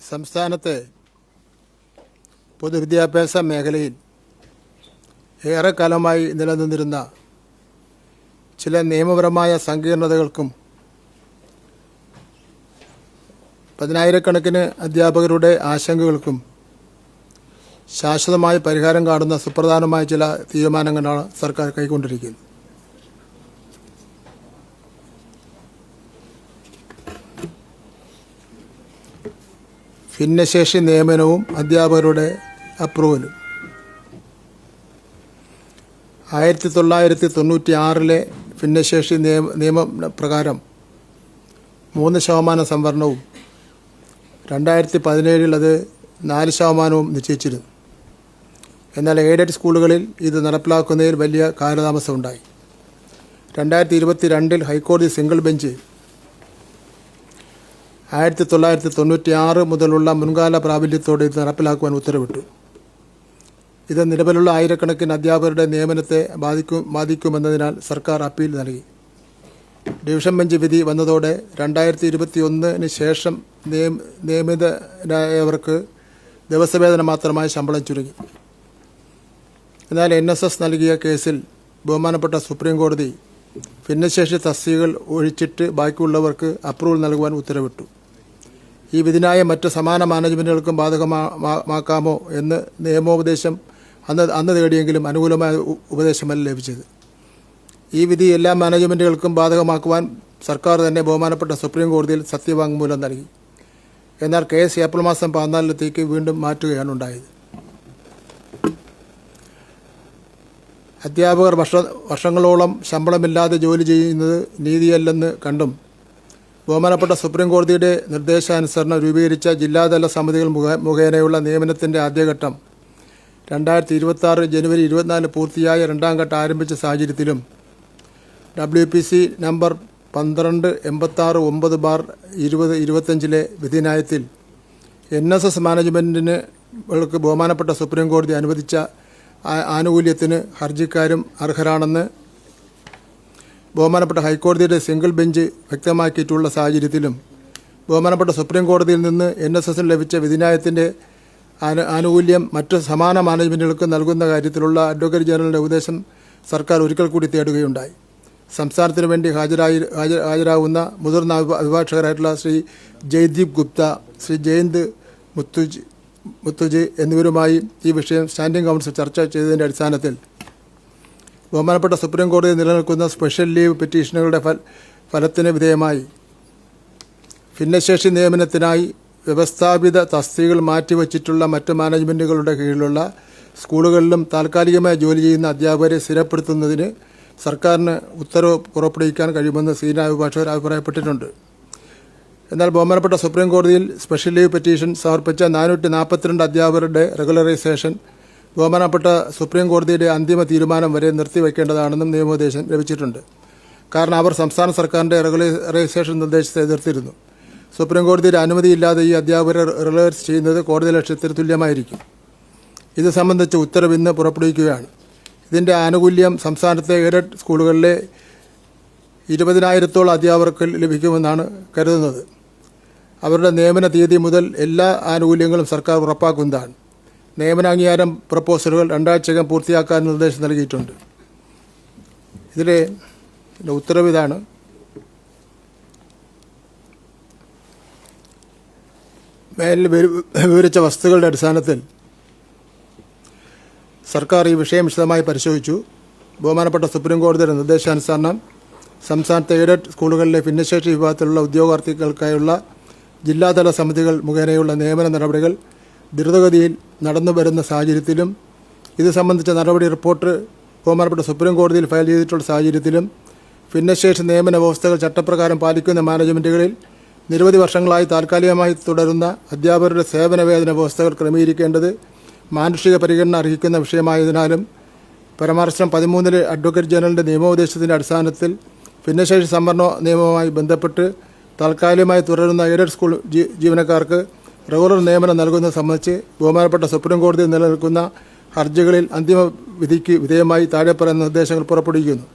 സംസ്ഥാനത്തെ പൊതുവിദ്യാഭ്യാസ മേഖലയിൽ ഏറെക്കാലമായി നിലനിന്നിരുന്ന ചില നിയമപരമായ സങ്കീർണതകൾക്കും പതിനായിരക്കണക്കിന് അധ്യാപകരുടെ ആശങ്കകൾക്കും ശാശ്വതമായി പരിഹാരം കാണുന്ന സുപ്രധാനമായ ചില തീരുമാനങ്ങളാണ് സർക്കാർ കൈക്കൊണ്ടിരിക്കുന്നത്. ഭിന്നശേഷി നിയമനവും അധ്യാപകരുടെ അപ്രൂവലും 1996 ഭിന്നശേഷി നിയമപ്രകാരം 3% സംവരണവും 2017 അത് 4% നിശ്ചയിച്ചിരുന്നു. എന്നാൽ എയ്ഡഡ് സ്കൂളുകളിൽ ഇത് നടപ്പിലാക്കുന്നതിൽ വലിയ കാലതാമസമുണ്ടായി. 2022 ഹൈക്കോടതി സിംഗിൾ ബെഞ്ച് 1996 മുതലുള്ള മുൻകാല പ്രാബല്യത്തോടെ ഇത് നടപ്പിലാക്കുവാൻ ഉത്തരവിട്ടു. ഇത് നിലവിലുള്ള ആയിരക്കണക്കിന് അധ്യാപകരുടെ നിയമനത്തെ ബാധിക്കുമെന്നതിനാൽ സർക്കാർ അപ്പീൽ നൽകി. ഡിവിഷൻ ബെഞ്ച് വിധി വന്നതോടെ 2021 ശേഷം നിയമിതരായവർക്ക് ദിവസവേതനം മാത്രമായി ശമ്പളം ചുരുങ്ങി. എന്നാൽ NSS നൽകിയ കേസിൽ ബഹുമാനപ്പെട്ട സുപ്രീം കോടതി ഭിന്നശേഷി തസ്തികകൾ ഒഴിച്ചിട്ട് ബാക്കിയുള്ളവർക്ക് അപ്രൂവൽ നൽകുവാൻ ഉത്തരവിട്ടു. ഈ വിധിനായ മറ്റ് സമാന മാനേജ്മെൻറ്റുകൾക്കും ബാധകമാക്കാമോ എന്ന് നിയമോപദേശം അന്ന് തേടിയെങ്കിലും അനുകൂലമായ ഉപദേശമല്ല ലഭിച്ചത്. ഈ വിധി എല്ലാ മാനേജ്മെൻറ്റുകൾക്കും ബാധകമാക്കുവാൻ സർക്കാർ തന്നെ ബഹുമാനപ്പെട്ട സുപ്രീം കോടതിയിൽ സത്യവാങ്മൂലം നൽകി. എന്നാൽ കേസ് ഏപ്രിൽ മാസം 14 വീണ്ടും മാറ്റുകയാണ് ഉണ്ടായത്. അധ്യാപകർ വർഷങ്ങളോളം ശമ്പളമില്ലാതെ ജോലി ചെയ്യുന്നത് നീതിയല്ലെന്ന് കണ്ടും ബഹുമാനപ്പെട്ട സുപ്രീം കോടതിയുടെ നിർദ്ദേശാനുസരണം രൂപീകരിച്ച ജില്ലാതല സമിതികൾ മുഖേനയുള്ള നിയമനത്തിൻ്റെ ആദ്യഘട്ടം 2026 ജനുവരി 24 പൂർത്തിയായ രണ്ടാം ഘട്ടം ആരംഭിച്ച സാഹചര്യത്തിലും WPC നമ്പർ 1286/9/2025 വിധിന്യായത്തിൽ NSS മാനേജ്മെൻറ്റിനുകൾക്ക് ബഹുമാനപ്പെട്ട സുപ്രീം കോടതി അനുവദിച്ച ആനുകൂല്യത്തിന് ഹർജിക്കാരും അർഹരാണെന്ന് ബഹുമാനപ്പെട്ട ഹൈക്കോടതിയുടെ സിംഗിൾ ബെഞ്ച് വ്യക്തമാക്കിയിട്ടുള്ള സാഹചര്യത്തിലും ബഹുമാനപ്പെട്ട സുപ്രീം കോടതിയിൽ നിന്ന് NSSന് ലഭിച്ച വിധിന്യായത്തിൻ്റെ ആനുകൂല്യം മറ്റ് സമാന മാനേജ്മെൻറ്റുകൾക്ക് നൽകുന്ന കാര്യത്തിലുള്ള അഡ്വക്കേറ്റ് ജനറലിൻ്റെ ഉപദേശം സർക്കാർ ഒരിക്കൽ കൂടി തേടുകയുണ്ടായി. സംസ്ഥാനത്തിനു വേണ്ടി ഹാജരാകുന്ന മുതിർന്ന അഭിഭാഷകരായിട്ടുള്ള ശ്രീ ജയ്ദീപ് ഗുപ്ത, ശ്രീ ജയന്ത് മുത്തുജി എന്നിവരുമായി ഈ വിഷയം സ്റ്റാൻഡിംഗ് കൗൺസിൽ ചർച്ച ചെയ്തതിൻ്റെ അടിസ്ഥാനത്തിൽ ബഹുമാനപ്പെട്ട സുപ്രീം കോടതി നിലനിൽക്കുന്ന സ്പെഷ്യൽ ലീവ് പെറ്റീഷനുകളുടെ ഫലത്തിന് വിധേയമായി ഭിന്നശേഷി നിയമനത്തിനായി വ്യവസ്ഥാപിത തസ്തികകൾ മാറ്റിവച്ചിട്ടുള്ള മറ്റ് മാനേജ്മെൻറ്റുകളുടെ കീഴിലുള്ള സ്കൂളുകളിലും താൽക്കാലികമായി ജോലി ചെയ്യുന്ന അധ്യാപകരെ സ്ഥിരപ്പെടുത്തുന്നതിന് സർക്കാരിന് ഉത്തരവ് പുറപ്പെടുവിക്കാൻ കഴിയുമെന്ന് സീനിയർ അഭിഭാഷകർ അഭിപ്രായപ്പെട്ടിട്ടുണ്ട്. എന്നാൽ ബഹുമാനപ്പെട്ട സുപ്രീം കോടതിയിൽ സ്പെഷ്യൽ ലീവ് പെറ്റീഷൻ സമർപ്പിച്ച 442 അധ്യാപകരുടെ റെഗുലറൈസേഷൻ ബഹുമാനപ്പെട്ട സുപ്രീം കോടതിയുടെ അന്തിമ തീരുമാനം വരെ നിർത്തിവെക്കേണ്ടതാണെന്നും നിയമോപദേശം ലഭിച്ചിട്ടുണ്ട്. കാരണം അവർ സംസ്ഥാന സർക്കാരിൻ്റെ റെഗുലറൈസേഷൻ നിർദ്ദേശത്തെ എതിർത്തിരുന്നു. സുപ്രീം കോടതിയുടെ അനുമതിയില്ലാതെ ഈ അധ്യാപകരെ റെഗുലറൈസ് ചെയ്യുന്നത് കോടതി ലക്ഷ്യത്തിന് തുല്യമായിരിക്കും. ഇത് സംബന്ധിച്ച് ഉത്തരവ് ഇന്ന് പുറപ്പെടുവിക്കുകയാണ്. ഇതിൻ്റെ ആനുകൂല്യം സംസ്ഥാനത്തെ എയ്ഡഡ് സ്കൂളുകളിലെ 20,000-ഓളം അധ്യാപകർക്ക് ലഭിക്കുമെന്നാണ് കരുതുന്നത്. അവരുടെ നിയമന തീയതി മുതൽ എല്ലാ ആനുകൂല്യങ്ങളും സർക്കാർ ഉറപ്പാക്കുന്നതാണ്. നിയമനാംഗീകാരം പ്രപ്പോസലുകൾ 2 ആഴ്ചക്കകം പൂർത്തിയാക്കാൻ നിർദ്ദേശം നൽകിയിട്ടുണ്ട്. ഇതിലെ ഉത്തരവ് ഇതാണ്. മേലിൽ വിവരിച്ച വസ്തുക്കളുടെ അടിസ്ഥാനത്തിൽ സർക്കാർ ഈ വിഷയം വിശദമായി പരിശോധിച്ചു. ബഹുമാനപ്പെട്ട സുപ്രീം കോടതിയുടെ നിർദ്ദേശാനുസരണം സംസ്ഥാനത്തെ എയ്ഡഡ് സ്കൂളുകളിലെ ഭിന്നശേഷി വിഭാഗത്തിലുള്ള ഉദ്യോഗാർത്ഥികൾക്കായുള്ള ജില്ലാതല സമിതികൾ മുഖേനയുള്ള നിയമന നടപടികൾ ദ്രുതഗതിയിൽ നടന്നു വരുന്ന സാഹചര്യത്തിലും ഇത് സംബന്ധിച്ച നടപടി റിപ്പോർട്ട് ബഹുമാനപ്പെട്ട സുപ്രീം കോടതിയിൽ ഫയൽ ചെയ്തിട്ടുള്ള സാഹചര്യത്തിലും ഭിന്നശേഷി നിയമന വ്യവസ്ഥകൾ ചട്ടപ്രകാരം പാലിക്കുന്ന മാനേജ്മെൻറ്റുകളിൽ നിരവധി വർഷങ്ങളായി താൽക്കാലികമായി തുടരുന്ന അധ്യാപകരുടെ സേവന വേതന വ്യവസ്ഥകൾ ക്രമീകരിക്കേണ്ടത് മാനുഷിക പരിഗണന അർഹിക്കുന്ന വിഷയമായതിനാലും പരാമർശം 13 അഡ്വക്കേറ്റ് ജനറലിൻ്റെ നിയമോപദേശത്തിൻ്റെ അടിസ്ഥാനത്തിൽ ഭിന്നശേഷി സംവരണ നിയമവുമായി ബന്ധപ്പെട്ട് താൽക്കാലികമായി തുടരുന്ന എയ്ഡഡ് സ്കൂൾ ജീവനക്കാർക്ക് റെഗുലർ നിയമനം നൽകുന്നത് സംബന്ധിച്ച് ബഹുമാനപ്പെട്ട സുപ്രീം കോടതിയിൽ നിലനിൽക്കുന്ന ഹർജികളിൽ അന്തിമ വിധിക്ക് വിധേയമായി താഴെ പറയുന്ന നിർദ്ദേശങ്ങൾ പുറപ്പെടുവിക്കുന്നു.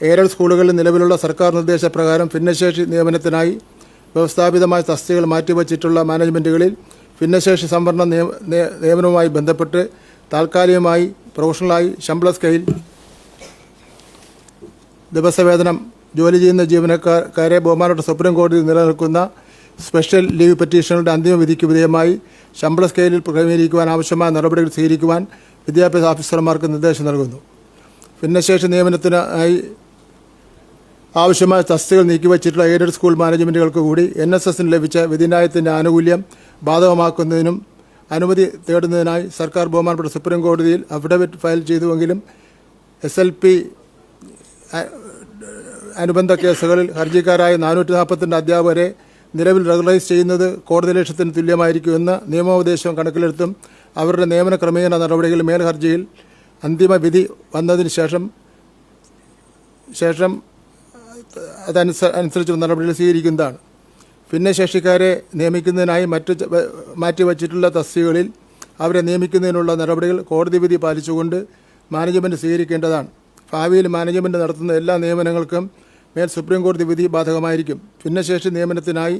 എയ്ഡഡ് സ്കൂളുകളിൽ നിലവിലുള്ള സർക്കാർ നിർദ്ദേശപ്രകാരം ഭിന്നശേഷി നിയമനത്തിനായി വ്യവസ്ഥാപിതമായ തസ്തികകൾ മാറ്റിവച്ചിട്ടുള്ള മാനേജ്മെൻറ്റുകളിൽ ഭിന്നശേഷി സംവരണ നിയമനവുമായി ബന്ധപ്പെട്ട് താൽക്കാലികമായി പ്രൊഫഷണലായി ശമ്പള സ്കെയിൽ ദിവസവേതനം ജോലി ചെയ്യുന്ന ജീവനക്കാരെ ബഹുമാനപ്പെട്ട സുപ്രീം കോടതിയിൽ നിലനിൽക്കുന്ന സ്പെഷ്യൽ ലീവ് പെറ്റീഷനുകളുടെ അന്തിമ വിധിക്ക് വിധേയമായി ശമ്പള സ്കെയിലിൽ ക്രമീകരിക്കുവാൻ ആവശ്യമായ നടപടികൾ സ്വീകരിക്കുവാൻ വിദ്യാഭ്യാസ ഓഫീസർമാർക്ക് നിർദ്ദേശം നൽകുന്നു. ഭിന്നശേഷി നിയമനത്തിനായി ആവശ്യമായ തസ്തികകൾ നീക്കിവച്ചിട്ടുള്ള എയ്ഡഡ് സ്കൂൾ മാനേജ്മെൻറ്റുകൾക്ക് കൂടി NSSന് ലഭിച്ച വിധിന്യായത്തിൻ്റെ ആനുകൂല്യം ബാധകമാക്കുന്നതിനും അനുമതി തേടുന്നതിനായി സർക്കാർ ബഹുമാനപ്പെട്ട സുപ്രീം കോടതിയിൽ അഫിഡവിറ്റ് ഫയൽ ചെയ്തുവെങ്കിലും SLP അനുബന്ധ കേസുകളിൽ ഹർജിക്കാരായ 442 അധ്യാപകരെ നിലവിൽ റെഗുലറൈസ് ചെയ്യുന്നത് കോടതി ലക്ഷ്യത്തിന് തുല്യമായിരിക്കുമെന്ന നിയമോപദേശം കണക്കിലെടുത്തും അവരുടെ നിയമന ക്രമീകരണ നടപടികൾ മേൽ ഹർജിയിൽ അന്തിമ വിധി വന്നതിന് ശേഷം അതനുസരിച്ചുള്ള നടപടികൾ സ്വീകരിക്കുന്നതാണ്. ഭിന്നശേഷിക്കാരെ നിയമിക്കുന്നതിനായി മാറ്റിവച്ചിട്ടുള്ള തസ്തികകളിൽ അവരെ നിയമിക്കുന്നതിനുള്ള നടപടികൾ കോടതി വിധി പാലിച്ചുകൊണ്ട് മാനേജ്മെൻറ്റ് സ്വീകരിക്കേണ്ടതാണ്. ഭാവിയിൽ മാനേജ്മെൻറ്റ് നടത്തുന്ന എല്ലാ നിയമനങ്ങൾക്കും മേൽ സുപ്രീം കോടതി വിധി ബാധകമായിരിക്കും. ഭിന്നശേഷി നിയമനത്തിനായി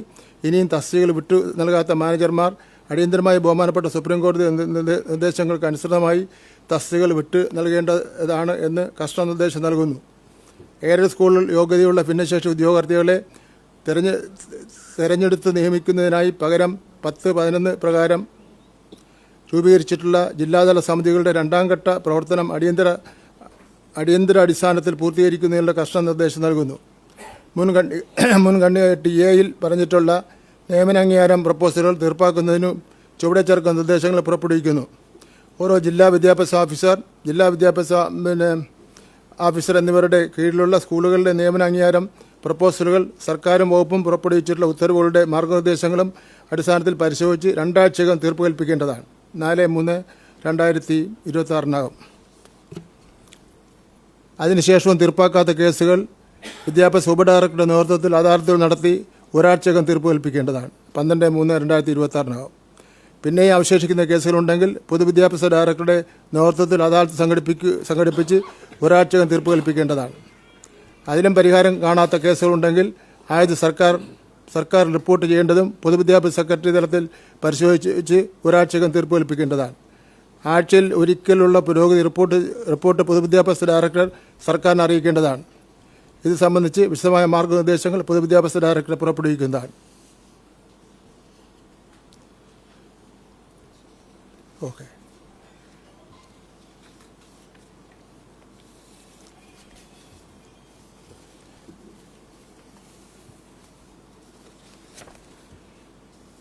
ഇനിയും തസ്തികകൾ വിട്ടു നൽകാത്ത മാനേജർമാർ അടിയന്തരമായി ബഹുമാനപ്പെട്ട സുപ്രീം കോടതി നിർദ്ദേശങ്ങൾക്ക് അനുസൃതമായി തസ്തികകൾ വിട്ടു നൽകേണ്ടതാണ് എന്ന് കർശന നിർദ്ദേശം നൽകുന്നു. എയ്ഡഡ് സ്കൂളിൽ യോഗ്യതയുള്ള ഭിന്നശേഷി ഉദ്യോഗാർത്ഥികളെ തെരഞ്ഞെടുത്ത് നിയമിക്കുന്നതിനായി പകരം 10-11 പ്രകാരം രൂപീകരിച്ചിട്ടുള്ള ജില്ലാതല സമിതികളുടെ രണ്ടാം ഘട്ട പ്രവർത്തനം അടിയന്തര അടിസ്ഥാനത്തിൽ പൂർത്തീകരിക്കുന്നതിനുള്ള കർശന നിർദ്ദേശം നൽകുന്നു. മുൻഗണനയായിട്ട് എയിൽ പറഞ്ഞിട്ടുള്ള നിയമനാംഗീകാരം പ്രപ്പോസലുകൾ തീർപ്പാക്കുന്നതിനും ചുവടെ ചേർക്കുന്ന നിർദ്ദേശങ്ങൾ പുറപ്പെടുവിക്കുന്നു. ഓരോ ജില്ലാ വിദ്യാഭ്യാസ ഓഫീസർ എന്നിവരുടെ കീഴിലുള്ള സ്കൂളുകളുടെ നിയമനാംഗീകാരം പ്രപ്പോസലുകൾ സർക്കാരും വകുപ്പും പുറപ്പെടുവിച്ചിട്ടുള്ള ഉത്തരവുകളുടെ മാർഗ്ഗനിർദ്ദേശങ്ങളും അടിസ്ഥാനത്തിൽ പരിശോധിച്ച് 2 ആഴ്ചക്കകം തീർപ്പ് കൽപ്പിക്കേണ്ടതാണ്. 4/3/2026 അതിനുശേഷവും തീർപ്പാക്കാത്ത കേസുകൾ വിദ്യാഭ്യാസ ഉപഡയറക്ടറുടെ നേതൃത്വത്തിൽ അദാലത്തുകൾ നടത്തി 1 ആഴ്ചക്കകം തീർപ്പ് കൽപ്പിക്കേണ്ടതാണ്. 12/3/2026 പിന്നെയും അവശേഷിക്കുന്ന കേസുകളുണ്ടെങ്കിൽ പൊതുവിദ്യാഭ്യാസ ഡയറക്ടറുടെ നേതൃത്വത്തിൽ അദാലത്ത് സംഘടിപ്പിച്ച് 1 ആഴ്ചക്കകം തീർപ്പ് കൽപ്പിക്കേണ്ടതാണ്. അതിലും പരിഹാരം കാണാത്ത കേസുകളുണ്ടെങ്കിൽ ആയത് സർക്കാർ റിപ്പോർട്ട് ചെയ്യേണ്ടതും പൊതുവിദ്യാഭ്യാസ സെക്രട്ടറി തലത്തിൽ പരിശോധിച്ച് 1 ആഴ്ചക്കകം തീർപ്പ് കൽപ്പിക്കേണ്ടതാണ്. ആഴ്ചയിൽ ഒരിക്കലുള്ള പുരോഗതി റിപ്പോർട്ട് പൊതുവിദ്യാഭ്യാസ ഡയറക്ടർ സർക്കാരിനെ അറിയിക്കേണ്ടതാണ്. ഇത് സംബന്ധിച്ച് വിശദമായ മാർഗ്ഗനിർദ്ദേശങ്ങൾ പൊതുവിദ്യാഭ്യാസ ഡയറക്ടർ പുറപ്പെടുവിക്കുന്നതാണ്. ഓക്കെ.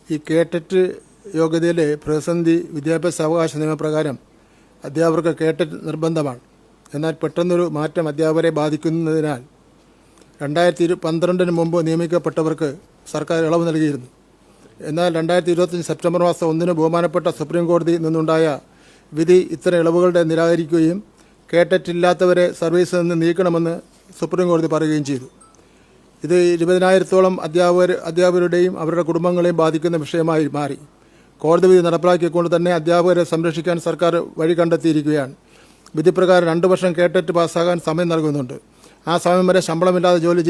ഈ കേട്ടറ്റ് യോഗ്യതയിലെ പ്രതിസന്ധി വിദ്യാഭ്യാസ അവകാശ നിയമപ്രകാരം അധ്യാപകർക്ക് കേട്ടറ്റ് നിർബന്ധമാണ്. എന്നാൽ പെട്ടെന്നൊരു മാറ്റം അധ്യാപകരെ ബാധിക്കുന്നതിനാൽ 2012 മുമ്പ് നിയമിക്കപ്പെട്ടവർക്ക് സർക്കാർ ഇളവ് നൽകിയിരുന്നു. എന്നാൽ 2025 സെപ്റ്റംബർ മാസം 1 ബഹുമാനപ്പെട്ട സുപ്രീം കോടതിയിൽ നിന്നുണ്ടായ വിധി ഇത്തരം ഇളവുകളുടെ നിരാകരിക്കുകയും കേട്ടറ്റില്ലാത്തവരെ സർവീസിൽ നിന്ന് നീക്കണമെന്ന് സുപ്രീം കോടതി പറയുകയും ചെയ്തു. ഇത് 20,000-ഓളം അധ്യാപകരുടെയും അവരുടെ കുടുംബങ്ങളെയും ബാധിക്കുന്ന വിഷയമായി മാറി. കോടതി വിധി നടപ്പിലാക്കിക്കൊണ്ട് തന്നെ അധ്യാപകരെ സംരക്ഷിക്കാൻ സർക്കാർ വഴി കണ്ടെത്തിയിരിക്കുകയാണ്. വിധിപ്രകാരം 2 വർഷം കേട്ടറ്റ് പാസ്സാകാൻ സമയം നൽകുന്നുണ്ട്. ആ സമയം വരെ ശമ്പളമില്ലാതെ ജോലി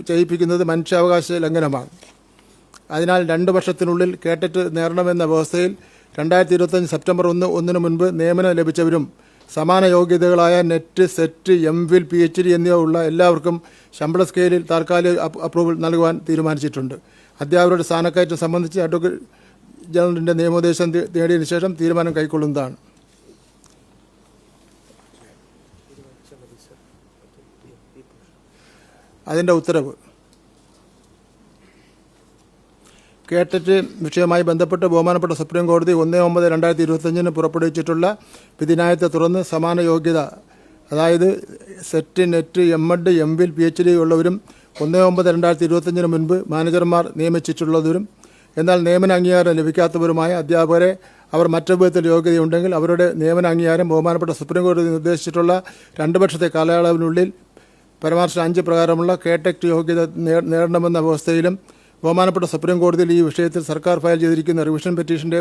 ചെയ്യിപ്പിക്കുന്നത് മനുഷ്യാവകാശ ലംഘനമാണ്. അതിനാൽ 2 വർഷത്തിനുള്ളിൽ കേട്ടറ്റ് നേടണമെന്ന വ്യവസ്ഥയിൽ 2025 സെപ്റ്റംബർ 1 മുൻപ് നിയമനം ലഭിച്ചവരും സമാന യോഗ്യതകളായ നെറ്റ്, സെറ്റ്, MPhil, PhD എന്നിവ ഉള്ള എല്ലാവർക്കും ശമ്പള സ്കെയിലിൽ താൽക്കാലിക അപ്രൂവൽ നൽകുവാൻ തീരുമാനിച്ചിട്ടുണ്ട്. അധ്യാപകരുടെ സ്ഥാനക്കയറ്റം സംബന്ധിച്ച് അഡ്വക്കേറ്റ് ജനറലിൻ്റെ നിയമോപദേശം നേടിയതിനു ശേഷം തീരുമാനം കൈക്കൊള്ളുന്നതാണ്. അതിൻ്റെ ഉത്തരവ് കേട്ടറ്റ് വിഷയവുമായി ബന്ധപ്പെട്ട് ബഹുമാനപ്പെട്ട സുപ്രീം കോടതി 1/9/2025 പുറപ്പെടുവിച്ചിട്ടുള്ള വിധിന്യായത്തെ തുടർന്ന് സമാന യോഗ്യത, അതായത് set, net, MEd, MPhil, PhD ഉള്ളവരും 1/9/2025 മുൻപ് മാനേജർമാർ നിയമിച്ചിട്ടുള്ളവരും എന്നാൽ നിയമന അംഗീകാരം ലഭിക്കാത്തവരുമായ അധ്യാപകരെ അവർ മറ്റു വിധത്തിൽ യോഗ്യതയുണ്ടെങ്കിൽ അവരുടെ നിയമന അംഗീകാരം ബഹുമാനപ്പെട്ട സുപ്രീം കോടതി നിർദ്ദേശിച്ചിട്ടുള്ള 2 വർഷത്തെ കാലയളവിനുള്ളിൽ പരാമർശം 5 പ്രകാരമുള്ള കേട്ടറ്റ് യോഗ്യത നേടണമെന്ന വ്യവസ്ഥയിലും ബഹുമാനപ്പെട്ട സുപ്രീം കോടതിയിൽ ഈ വിഷയത്തിൽ സർക്കാർ ഫയൽ ചെയ്തിരിക്കുന്ന റിവിഷൻ പെറ്റീഷൻ്റെ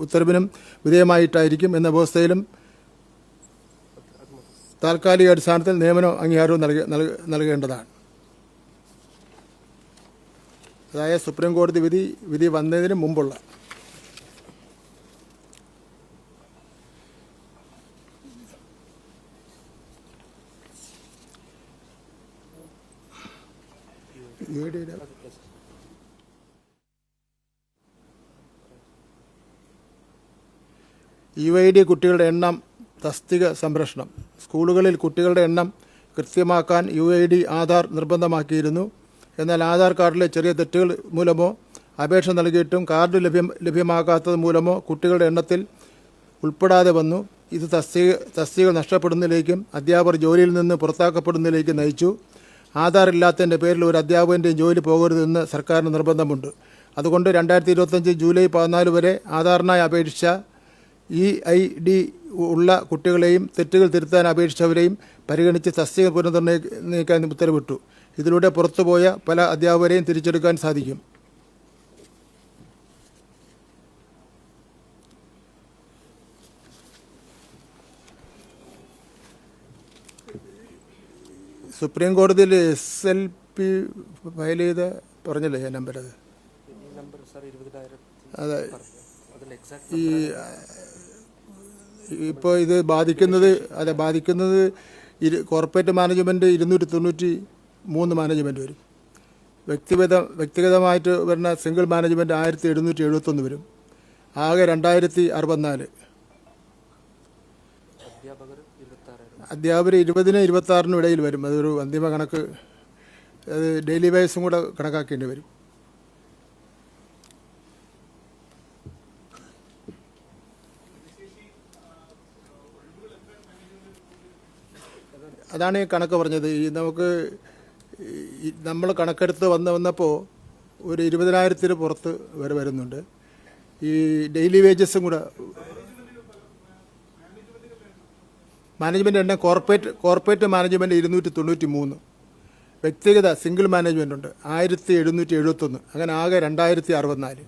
ഉത്തരവിനും വിധേയമായിട്ടായിരിക്കും എന്ന വ്യവസ്ഥയിലും താൽക്കാലിക അടിസ്ഥാനത്തിൽ നിയമന അംഗീകാരവും നൽകേണ്ടതാണ്. അതായത് സുപ്രീം കോടതി വിധി വന്നതിന് മുമ്പുള്ള. UID കുട്ടികളുടെ എണ്ണം, തസ്തിക സംരക്ഷണം. സ്കൂളുകളിൽ കുട്ടികളുടെ എണ്ണം കൃത്യമാക്കാൻ UID ആധാർ നിർബന്ധമാക്കിയിരുന്നു. എന്നാൽ ആധാർ കാർഡിലെ ചെറിയ തെറ്റുകൾ മൂലമോ അപേക്ഷ നൽകിയിട്ടും കാർഡ് ലഭ്യമാക്കാത്തത് മൂലമോ കുട്ടികളുടെ എണ്ണത്തിൽ ഉൾപ്പെടാതെ വന്നു. ഇത് തസ്തിക നഷ്ടപ്പെടുന്നതിലേക്കും അധ്യാപകർ ജോലിയിൽ നിന്ന് പുറത്താക്കപ്പെടുന്നതിലേക്കും നയിച്ചു. ആധാർ ഇല്ലാത്തതിൻ്റെ പേരിൽ ഒരു അധ്യാപകൻ്റെയും ജോലി പോകരുതെന്ന് സർക്കാരിന് നിർബന്ധമുണ്ട്. അതുകൊണ്ട് 2025 ജൂലൈ 14 വരെ ആധാറിനായി അപേക്ഷിച്ച EID ഉള്ള കുട്ടികളെയും തെറ്റുകൾ തിരുത്താൻ അപേക്ഷിച്ചവരെയും പരിഗണിച്ച് തസ്തിക പുനർനിർണ്ണയിക്കാൻ ഉത്തരവിട്ടു. ഇതിലൂടെ പുറത്തുപോയ പല അധ്യാപകരെയും തിരിച്ചെടുക്കാൻ സാധിക്കും. സുപ്രീം കോടതിയിൽ SLP ഫയൽ ചെയ്ത പറഞ്ഞല്ലേ ഞാൻ നമ്പർ, അതെ. ഈ ഇപ്പോൾ ഇത് ബാധിക്കുന്നത് കോർപ്പറേറ്റ് മാനേജ്മെൻറ്റ് 293 മാനേജ്മെൻറ്റ് വരും. വ്യക്തിഗതമായിട്ട് വരുന്ന സിംഗിൾ മാനേജ്മെൻറ്റ് 1771 വരും. ആകെ 2064. അധ്യാപകർ 20-നും 26-നും ഇടയിൽ വരും. അതൊരു അന്തിമ കണക്ക്, അത് ഡെയിലി വൈസും കൂടെ കണക്കാക്കേണ്ടി വരും. അതാണ് ഈ കണക്ക് പറഞ്ഞത്. നമ്മൾ കണക്കെടുത്ത് വന്നപ്പോൾ ഒരു 20,000-ന് പുറത്ത് വരെ വരുന്നുണ്ട്. ഈ ഡെയിലി വേജസും കൂടെ മാനേജ്മെൻറ്റ് എണ്ണം കോർപ്പറേറ്റ് മാനേജ്മെൻറ്റ് 293, വ്യക്തിഗത സിംഗിൾ മാനേജ്മെൻറ്റ് ഉണ്ട് 1771, അങ്ങനെ ആകെ 2064.